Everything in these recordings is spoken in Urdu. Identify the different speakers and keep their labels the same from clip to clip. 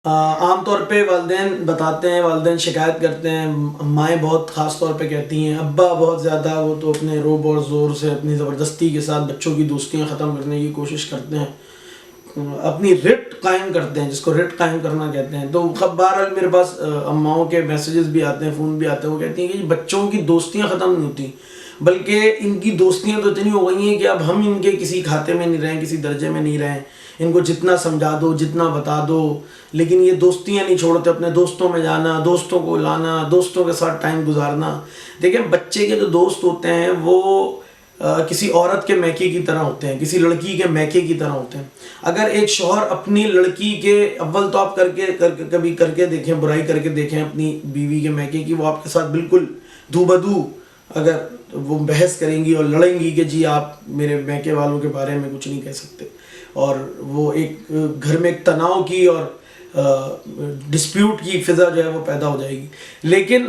Speaker 1: عام طور پہ والدین بتاتے ہیں، والدین شکایت کرتے ہیں، مائیں بہت خاص طور پہ کہتی ہیں، ابا بہت زیادہ وہ تو اپنے روب اور زور سے اپنی زبردستی کے ساتھ بچوں کی دوستیاں ختم کرنے کی کوشش کرتے ہیں، اپنی رٹ قائم کرتے ہیں، جس کو رٹ قائم کرنا کہتے ہیں۔ تو بہرحال میرے پاس اماؤں کے میسیجز بھی آتے ہیں، فون بھی آتے ہیں، وہ کہتی ہیں کہ بچوں کی دوستیاں ختم نہیں ہوتی، بلکہ ان کی دوستیاں تو اتنی ہو گئی ہیں کہ اب ہم ان کے کسی کھاتے میں نہیں رہیں، کسی درجے میں نہیں رہیں، ان کو جتنا سمجھا دو، جتنا بتا دو، لیکن یہ دوستیاں نہیں چھوڑتے، اپنے دوستوں میں جانا، دوستوں کو لانا، دوستوں کے ساتھ ٹائم گزارنا۔ دیکھیں بچے کے جو دوست ہوتے ہیں وہ کسی عورت کے میکے کی طرح ہوتے ہیں، کسی لڑکی کے میکے کی طرح ہوتے ہیں۔ اگر ایک شوہر اپنی لڑکی کے اول تو آپ کبھی کر کے دیکھیں، برائی کر کے دیکھیں اپنی بیوی کے میکے کی، وہ آپ کے ساتھ بالکل دو بدو اگر وہ بحث کریں گی اور لڑیں گی کہ جی آپ میرے میکے والوں کے بارے میں کچھ نہیں کہہ سکتے، اور وہ ایک گھر میں ایک تناؤ کی اور ڈسپیوٹ کی فضا جو ہے وہ پیدا ہو جائے گی۔ لیکن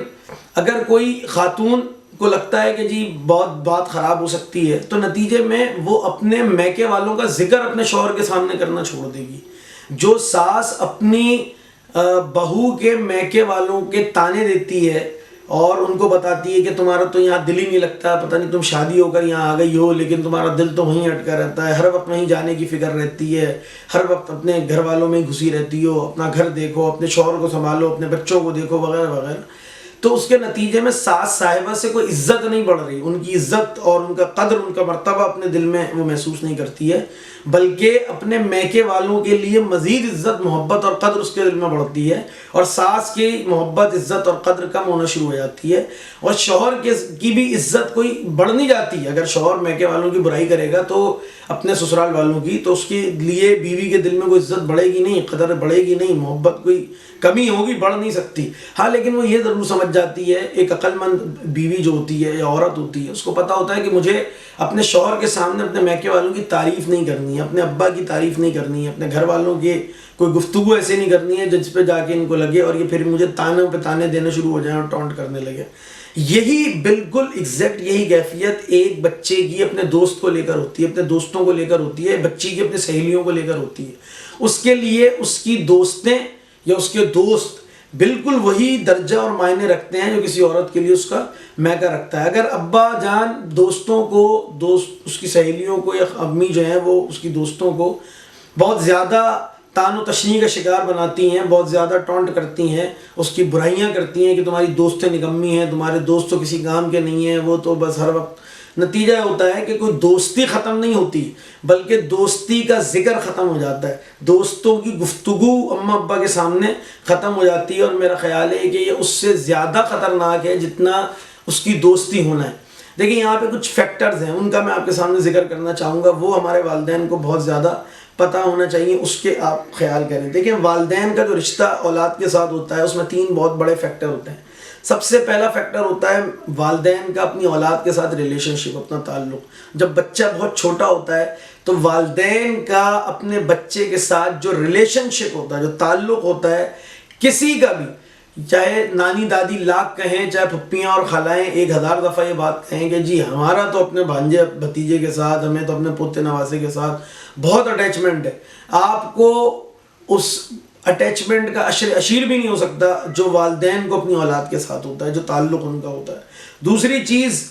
Speaker 1: اگر کوئی خاتون کو لگتا ہے کہ جی بہت بات خراب ہو سکتی ہے، تو نتیجے میں وہ اپنے میکے والوں کا ذکر اپنے شوہر کے سامنے کرنا چھوڑ دے گی۔ جو ساس اپنی بہو کے میکے والوں کے تانے دیتی ہے اور ان کو بتاتی ہے کہ تمہارا تو یہاں دل ہی نہیں لگتا، پتہ نہیں تم شادی ہو کر یہاں آ گئی ہو لیکن تمہارا دل تو وہیں اٹکا رہتا ہے، ہر وقت وہیں جانے کی فکر رہتی ہے، ہر وقت اپنے گھر والوں میں گھسی رہتی ہو، اپنا گھر دیکھو، اپنے شوہر کو سنبھالو، اپنے بچوں کو دیکھو، وغیرہ وغیرہ، تو اس کے نتیجے میں ساس صاحبہ سے کوئی عزت نہیں بڑھ رہی، ان کی عزت اور ان کا قدر، ان کا مرتبہ اپنے دل میں وہ محسوس نہیں کرتی ہے، بلکہ اپنے میکے والوں کے لیے مزید عزت، محبت اور قدر اس کے دل میں بڑھتی ہے، اور ساس کی محبت، عزت اور قدر کم ہونا شروع ہو جاتی ہے، اور شوہر کی بھی عزت کوئی بڑھ نہیں جاتی۔ اگر شوہر میکے والوں کی برائی کرے گا تو اپنے سسرال والوں کی، تو اس کے لیے بیوی کے دل میں کوئی عزت بڑھے گی نہیں، قدر بڑھے گی نہیں، محبت کوئی کمی ہوگی، بڑھ نہیں سکتی۔ ہاں لیکن وہ یہ ضرور سمجھ جاتی ہے، ایک عقل مند بیوی جو ہوتی ہے یا عورت ہوتی ہے، اس کو پتہ ہوتا ہے کہ مجھے اپنے شوہر کے سامنے اپنے میکے والوں کی تعریف نہیں کرنی ہے، اپنے ابا کی تعریف نہیں کرنی ہے، اپنے گھر والوں کے کوئی گفتگو ایسے نہیں کرنی ہے جس پہ جا کے ان کو لگے اور یہ پھر مجھے تانے پہ تانے دینے شروع ہو جائیں اور ٹونٹ کرنے لگے۔ یہی بالکل ایگزیکٹ یہی کیفیت ایک بچے کی اپنے دوست کو لے کر ہوتی ہے، اپنے دوستوں کو لے کر ہوتی ہے، بچی کی اپنے سہیلیوں کو لے کر ہوتی ہے۔ اس کے لیے اس کی دوستیں یا اس کے دوست بالکل وہی درجہ اور معنی رکھتے ہیں جو کسی عورت کے لیے اس کا میکا رکھتا ہے۔ اگر ابا جان دوستوں کو، اس کی سہیلیوں کو، یا امی جو ہیں وہ اس کی دوستوں کو بہت زیادہ تان و تشنیع کا شکار بناتی ہیں، بہت زیادہ ٹونٹ کرتی ہیں، اس کی برائیاں کرتی ہیں کہ تمہاری دوستیں نکمی ہیں، تمہارے دوست تو کسی کام کے نہیں ہیں، وہ تو بس ہر وقت، نتیجہ ہوتا ہے کہ کوئی دوستی ختم نہیں ہوتی بلکہ دوستی کا ذکر ختم ہو جاتا ہے، دوستوں کی گفتگو اماں ابا کے سامنے ختم ہو جاتی ہے، اور میرا خیال ہے کہ یہ اس سے زیادہ خطرناک ہے جتنا اس کی دوستی ہونا ہے۔ دیکھیں یہاں پہ کچھ فیکٹرز ہیں، ان کا میں آپ کے سامنے ذکر کرنا چاہوں گا، وہ ہمارے والدین کو بہت زیادہ پتہ ہونا چاہیے، اس کے آپ خیال کریں۔ دیکھیں والدین کا جو رشتہ اولاد کے ساتھ ہوتا ہے اس میں 3 بہت بڑے فیکٹر ہوتے ہیں۔ سب سے پہلا فیکٹر ہوتا ہے والدین کا اپنی اولاد کے ساتھ ریلیشن شپ، اپنا تعلق۔ جب بچہ بہت چھوٹا ہوتا ہے تو والدین کا اپنے بچے کے ساتھ جو ریلیشن شپ ہوتا ہے، جو تعلق ہوتا ہے، کسی کا بھی، چاہے نانی دادی لاکھ کہیں، چاہے پھپھیاں اور خالائیں 1000 دفعہ یہ بات کہیں کہ جی ہمارا تو اپنے بھانجے بھتیجے کے ساتھ، ہمیں تو اپنے پوتے نواسے کے ساتھ بہت اٹیچمنٹ ہے، آپ کو اس اٹیچمنٹ کا اشیر بھی نہیں ہو سکتا جو والدین کو اپنی اولاد کے ساتھ ہوتا ہے، جو تعلق ان کا ہوتا ہے۔ دوسری چیز،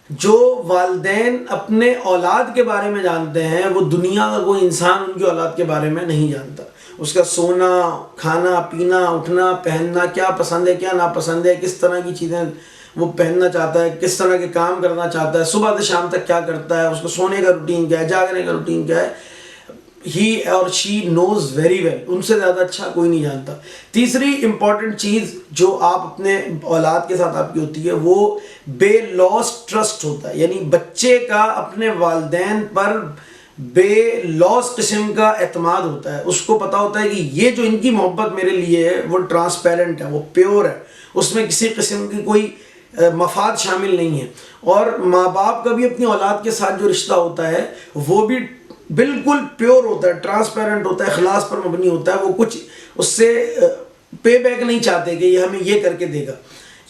Speaker 1: جو والدین اپنے اولاد کے بارے میں جانتے ہیں وہ دنیا کا کوئی انسان ان کی اولاد کے بارے میں نہیں جانتا۔ اس کا سونا، کھانا، پینا، اٹھنا، پہننا، کیا پسند ہے، کیا ناپسند ہے، کس طرح کی چیزیں وہ پہننا چاہتا ہے، کس طرح کے کام کرنا چاہتا ہے، صبح سے شام تک کیا کرتا ہے، اس کو سونے کا روٹین کیا ہے، جاگنے کا روٹین کیا ہے، ہی اور شی نوز ویری ویل، ان سے زیادہ اچھا کوئی نہیں جانتا۔ تیسری امپورٹنٹ چیز جو آپ اپنے اولاد کے ساتھ آپ کی ہوتی ہے وہ بے لوس ٹرسٹ ہوتا ہے، یعنی بچے کا اپنے والدین پر بے لوس قسم کا اعتماد ہوتا ہے، اس کو پتا ہوتا ہے کہ یہ جو ان کی محبت میرے لیے ہے وہ ٹرانسپیرنٹ ہے، وہ پیور ہے، اس میں کسی قسم کی کوئی مفاد شامل نہیں ہے۔ اور ماں باپ کا بھی اپنی اولاد کے ساتھ جو رشتہ ہوتا ہے وہ بھی بالکل پیور ہوتا ہے، ٹرانسپیرنٹ ہوتا ہے، اخلاص پر مبنی ہوتا ہے، وہ کچھ اس سے پے بیک نہیں چاہتے کہ یہ ہمیں یہ کر کے دے گا۔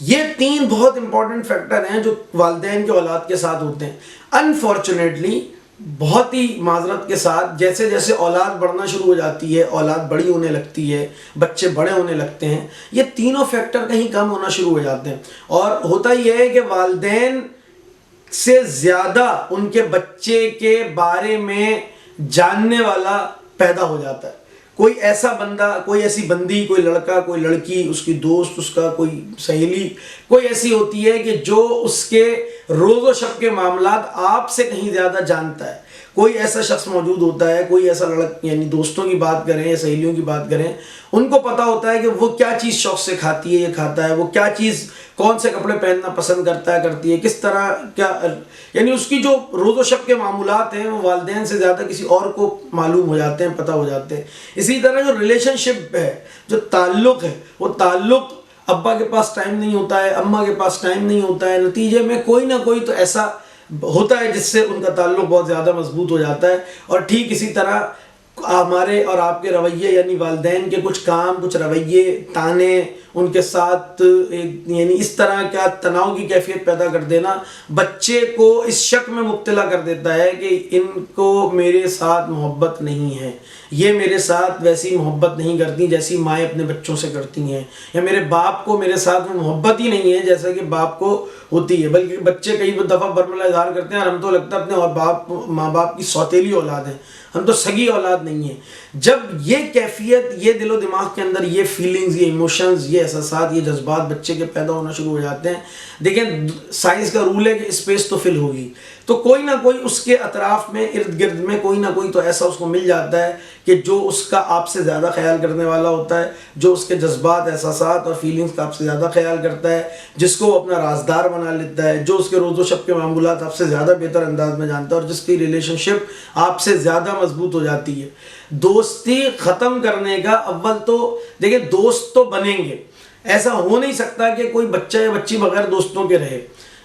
Speaker 1: یہ 3 بہت امپورٹنٹ فیکٹر ہیں جو والدین کے اولاد کے ساتھ ہوتے ہیں۔ انفارچونیٹلی بہت ہی معذرت کے ساتھ جیسے جیسے اولاد بڑھنا شروع ہو جاتی ہے، اولاد بڑی ہونے لگتی ہے، بچے بڑے ہونے لگتے ہیں، یہ تینوں فیکٹر کہیں کم ہونا شروع ہو جاتے ہیں، اور ہوتا یہ ہے کہ والدین سے زیادہ ان کے بچے کے بارے میں جاننے والا پیدا ہو جاتا ہے۔ کوئی ایسا بندہ، کوئی ایسی بندی، کوئی لڑکا، کوئی لڑکی، اس کی دوست، اس کا کوئی سہیلی، کوئی ایسی ہوتی ہے کہ جو اس کے روز و شب کے معاملات آپ سے کہیں زیادہ جانتا ہے۔ کوئی ایسا شخص موجود ہوتا ہے، کوئی ایسا یعنی دوستوں کی بات کریں یا سہیلیوں کی بات کریں، ان کو پتا ہوتا ہے کہ وہ کیا چیز شوق سے کھاتی ہے یا کھاتا ہے، وہ کیا چیز، کون سے کپڑے پہننا پسند کرتا ہے، کرتی ہے، کس طرح کیا، یعنی اس کی جو روز و شب کے معاملات ہیں وہ والدین سے زیادہ کسی اور کو معلوم ہو جاتے ہیں، پتہ ہو جاتے ہیں۔ اسی طرح جو ریلیشن شپ ہے، جو تعلق ہے، وہ تعلق ابا کے پاس ٹائم نہیں ہوتا ہے، اماں کے پاس ٹائم نہیں ہوتا ہے، نتیجے میں کوئی نہ کوئی تو ایسا ہوتا ہے جس سے ان کا تعلق بہت زیادہ مضبوط ہو جاتا ہے۔ اور ٹھیک اسی طرح ہمارے اور آپ کے رویے، یعنی والدین کے کچھ کام، کچھ رویے، تانے، ان کے ساتھ یعنی اس طرح کا تناؤ کی کیفیت پیدا کر دینا بچے کو اس شک میں مبتلا کر دیتا ہے کہ ان کو میرے ساتھ محبت نہیں ہے، یہ میرے ساتھ ویسی محبت نہیں کرتی جیسی مائیں اپنے بچوں سے کرتی ہیں، یا میرے باپ کو میرے ساتھ وہ محبت ہی نہیں ہے جیسا کہ باپ کو ہوتی ہے۔ بلکہ بچے کئی دفعہ برملا اظہار کرتے ہیں اور ہم تو لگتا ہے اپنے ماں باپ کی سوتیلی اولاد ہیں، ہم تو سگی اولاد نہیں ہیں۔ جب یہ کیفیت، یہ دل و دماغ کے اندر یہ فیلنگز، یہ ایموشنز، یہ احساسات، یہ جذبات بچے کے پیدا ہونا شروع ہو جاتے ہیں، دیکھیں سائنس کا رول ہے کہ اسپیس تو فل ہوگی، تو کوئی نہ کوئی اس کے اطراف میں، ارد گرد میں کوئی نہ کوئی تو ایسا اس کو مل جاتا ہے کہ جو اس کا آپ سے زیادہ خیال کرنے والا ہوتا ہے، جو اس کے جذبات، احساسات اور فیلنگز کا آپ سے زیادہ خیال کرتا ہے، جس کو وہ اپنا رازدار بنا لیتا ہے، جو اس کے روز و شب کے معمولات آپ سے زیادہ بہتر انداز میں جانتا ہے، اور جس کی ریلیشن شپ آپ سے زیادہ مضبوط ہو جاتی ہے۔ دوستی ختم کرنے کا اول تو دیکھیں، دوست تو بنیں گے، ایسا ہو نہیں سکتا کہ کوئی بچہ یا بچی بغیر دوستوں کے رہے،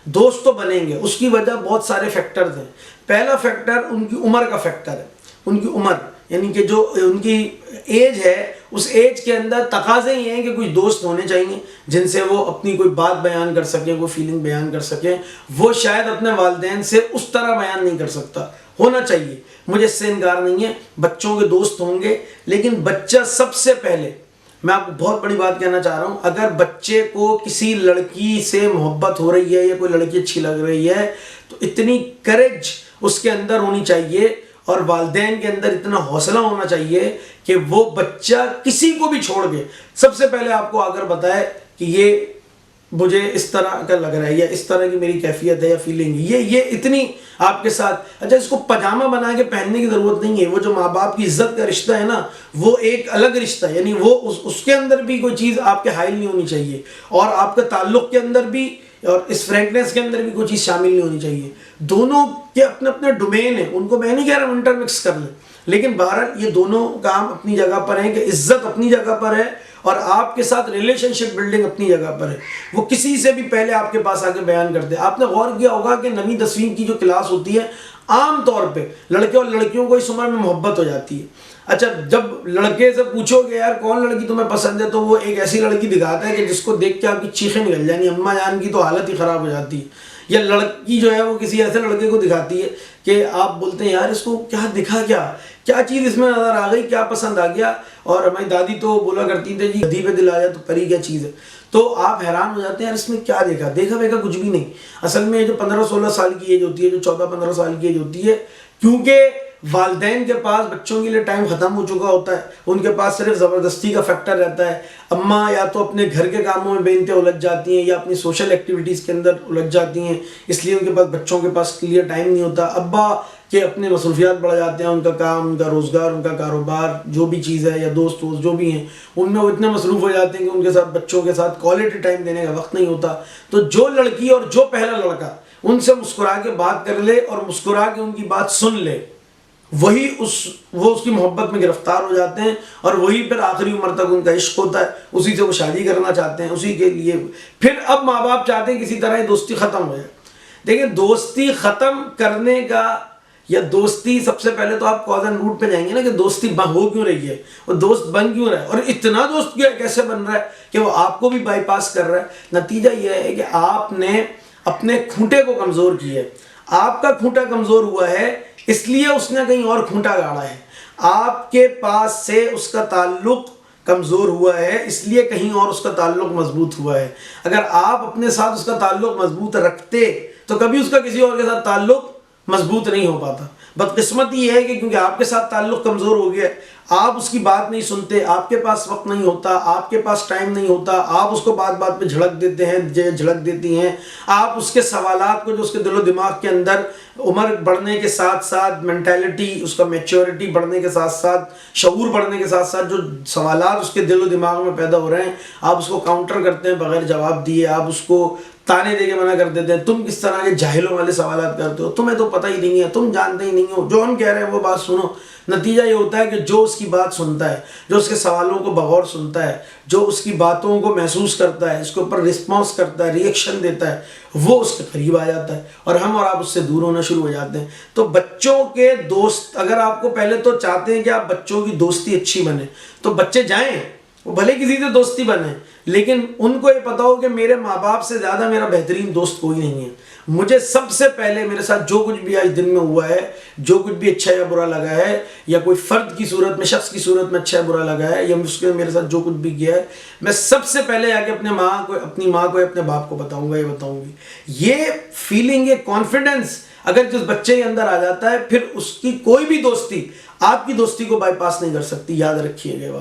Speaker 1: دوست تو بنیں گے۔ اس کی وجہ بہت سارے فیکٹرز ہیں۔ پہلا فیکٹر ان کی عمر کا فیکٹر ہے، ان کی عمر، یعنی کہ جو ان کی ایج ہے، اس ایج کے اندر تقاضے یہ ہیں کہ کچھ دوست ہونے چاہیے جن سے وہ اپنی کوئی بات بیان کر سکیں، کوئی فیلنگ بیان کر سکیں۔ وہ شاید اپنے والدین سے اس طرح بیان نہیں کر سکتا، ہونا چاہیے، مجھے اس سے انکار نہیں ہے، بچوں کے دوست ہوں گے، لیکن بچہ سب سے پہلے، میں آپ کو بہت بڑی بات کہنا چاہ رہا ہوں، اگر بچے کو کسی لڑکی سے محبت ہو رہی ہے یا کوئی لڑکی اچھی لگ رہی ہے تو اتنی کریج اس کے اندر ہونی چاہیے اور والدین کے اندر اتنا حوصلہ ہونا چاہیے کہ وہ بچہ کسی کو بھی چھوڑ کے سب سے پہلے آپ کو آ کر بتائے کہ یہ مجھے اس طرح کا لگ رہا ہے، یا اس طرح کی میری کیفیت ہے یا فیلنگ ہے، یہ اتنی آپ کے ساتھ۔ اچھا، اس کو پاجامہ بنا کے پہننے کی ضرورت نہیں ہے، وہ جو ماں باپ کی عزت کا رشتہ ہے نا، وہ ایک الگ رشتہ ہے، یعنی وہ اس کے اندر بھی کوئی چیز آپ کے حائل نہیں ہونی چاہیے، اور آپ کے تعلق کے اندر بھی اور اس فرینکنیس کے اندر بھی کوئی چیز شامل نہیں ہونی چاہیے۔ دونوں کے اپنے اپنے ڈومین ہیں، ان کو میں نہیں کہہ رہا انٹر مکس کر لیں، لیکن بہرحال یہ دونوں کام اپنی جگہ پر ہیں کہ عزت اپنی جگہ پر ہے اور آپ کے ساتھ ریلیشن شپ بلڈنگ اپنی جگہ پر ہے۔ وہ کسی سے بھی پہلے آپ کے پاس آ کے بیان کرتے ہیں۔ آپ نے غور کیا ہوگا کہ 9ویں 10ویں کی جو کلاس ہوتی ہے، عام طور پہ لڑکے اور لڑکیوں کو اس عمر میں محبت ہو جاتی ہے۔ اچھا، جب لڑکے سے پوچھو کہ یار کون لڑکی تمہیں پسند ہے، تو وہ ایک ایسی لڑکی دکھاتا ہے کہ جس کو دیکھ کے آپ کی چیخیں نکل جائیں، یعنی اماں جان کی تو حالت ہی خراب ہو جاتی ہے۔ یا لڑکی جو ہے وہ کسی ایسے لڑکے کو دکھاتی ہے کہ آپ بولتے ہیں یار اس کو کیا دکھا، کیا چیز اس میں نظر آ گئی، کیا پسند آ گیا۔ اور ہماری دادی تو بولا کرتی تھی جی گدھی پہ دل آ جائے تو پری کیا چیز ہے۔ تو آپ حیران ہو جاتے ہیں یار اس میں کیا دیکھا ویکھا کچھ بھی نہیں۔ اصل میں جو 15-16 سال کی ایج ہوتی ہے، جو 14-15 سال کی ایج ہوتی ہے، کیونکہ والدین کے پاس بچوں کے لیے ٹائم ختم ہو چکا ہوتا ہے، ان کے پاس صرف زبردستی کا فیکٹر رہتا ہے۔ اماں یا تو اپنے گھر کے کاموں میں بے انتہا الجھ جاتی ہیں یا اپنی سوشل ایکٹیویٹیز کے اندر الجھ جاتی ہیں، اس لیے ان کے پاس بچوں کے پاس کلیئر ٹائم نہیں ہوتا۔ ابا کے اپنے مصروفیات بڑھ جاتے ہیں، ان کا کام، ان کا روزگار، ان کا کاروبار، جو بھی چیز ہے، یا دوست جو بھی ہیں، ان میں وہ اتنے مصروف ہو جاتے ہیں کہ ان کے ساتھ بچوں کے ساتھ کوالٹی ٹائم دینے کا وقت نہیں ہوتا۔ تو جو لڑکی اور جو پہلا لڑکا ان سے مسکرا کے بات کر لے اور مسکرا کے ان کی بات سن لے، وہی وہ اس کی محبت میں گرفتار ہو جاتے ہیں، اور وہی پھر آخری عمر تک ان کا عشق ہوتا ہے، اسی سے وہ شادی کرنا چاہتے ہیں، اسی کے لیے پھر اب ماں باپ چاہتے ہیں کسی طرح یہ دوستی ختم ہو جائے۔ دیکھیں، دوستی ختم کرنے کا، یا دوستی سب سے پہلے تو آپ کاز اینڈ روٹ پہ جائیں گے نا کہ دوستی ہو کیوں رہی ہے، وہ دوست بن کیوں رہا ہے، اور اتنا دوست کیسے بن رہا ہے کہ وہ آپ کو بھی بائی پاس کر رہا ہے۔ نتیجہ یہ ہے کہ آپ نے اپنے کھوٹے کو کمزور کیا ہے۔ آپ کا کھوٹا کمزور ہوا ہے اس لیے اس نے کہیں اور کھونٹا گاڑا ہے، آپ کے پاس سے اس کا تعلق کمزور ہوا ہے، اس لیے کہیں اور اس کا تعلق مضبوط ہوا ہے۔ اگر آپ اپنے ساتھ اس کا تعلق مضبوط رکھتے تو کبھی اس کا کسی اور کے ساتھ تعلق مضبوط نہیں ہو پاتا۔ بدقسمت یہ ہے کہ کیونکہ آپ کے ساتھ تعلق کمزور ہو گیا، آپ اس کی بات نہیں سنتے، آپ کے پاس وقت نہیں ہوتا، آپ کے پاس ٹائم نہیں ہوتا، آپ اس کو بات بات پہ جھڑک دیتے ہیں، جھڑک دیتی ہیں، آپ اس کے سوالات کو جو اس کے دل و دماغ کے اندر عمر بڑھنے کے ساتھ ساتھ، مینٹیلٹی اس کا میچورٹی بڑھنے کے ساتھ ساتھ، شعور بڑھنے کے ساتھ ساتھ جو سوالات اس کے دل و دماغ میں پیدا ہو رہے ہیں، آپ اس کو کاؤنٹر کرتے ہیں بغیر جواب دیے، آپ اس کو تانے دے کے منع کر دیتے ہیں، تم کس طرح کے جاہلوں والے سوالات کرتے ہو، تمہیں تو پتہ ہی نہیں ہے، تم جانتے ہی نہیں ہو، جو ہم کہہ رہے ہیں وہ بات سنو۔ نتیجہ یہ ہوتا ہے کہ جو اس کی بات سنتا ہے، جو اس کے سوالوں کو بغور سنتا ہے، جو اس کی باتوں کو محسوس کرتا ہے، اس کے اوپر رسپانس کرتا ہے، ری ایکشن دیتا ہے، وہ اس کے قریب آ جاتا ہے اور ہم اور آپ اس سے دور ہونا شروع ہو جاتے ہیں۔ تو بچوں کے دوست، اگر آپ کو پہلے تو چاہتے ہیں کہ آپ بچوں کی دوستی اچھی بنے تو بچے جائیں، وہ بھلے کسی سے دوستی بنے، لیکن ان کو یہ پتا ہو کہ میرے ماں باپ سے زیادہ میرا بہترین دوست کوئی نہیں ہے۔ مجھے سب سے پہلے میرے ساتھ جو کچھ بھی آج دن میں ہوا ہے، جو کچھ بھی اچھا یا برا لگا ہے، یا کوئی فرد کی صورت میں، شخص کی صورت میں اچھا یا برا لگا ہے، یا اس کے میرے ساتھ جو کچھ بھی کیا ہے، میں سب سے پہلے آ کے اپنی ماں کو اپنے باپ کو بتاؤں گا، یہ بتاؤں گی۔ یہ فیلنگ، یہ کانفیڈنس اگر جس بچے کے اندر آ جاتا ہے، پھر اس کی کوئی بھی دوستی آپ کی دوستی کو بائی پاس نہیں کر سکتی، یاد رکھیے گا۔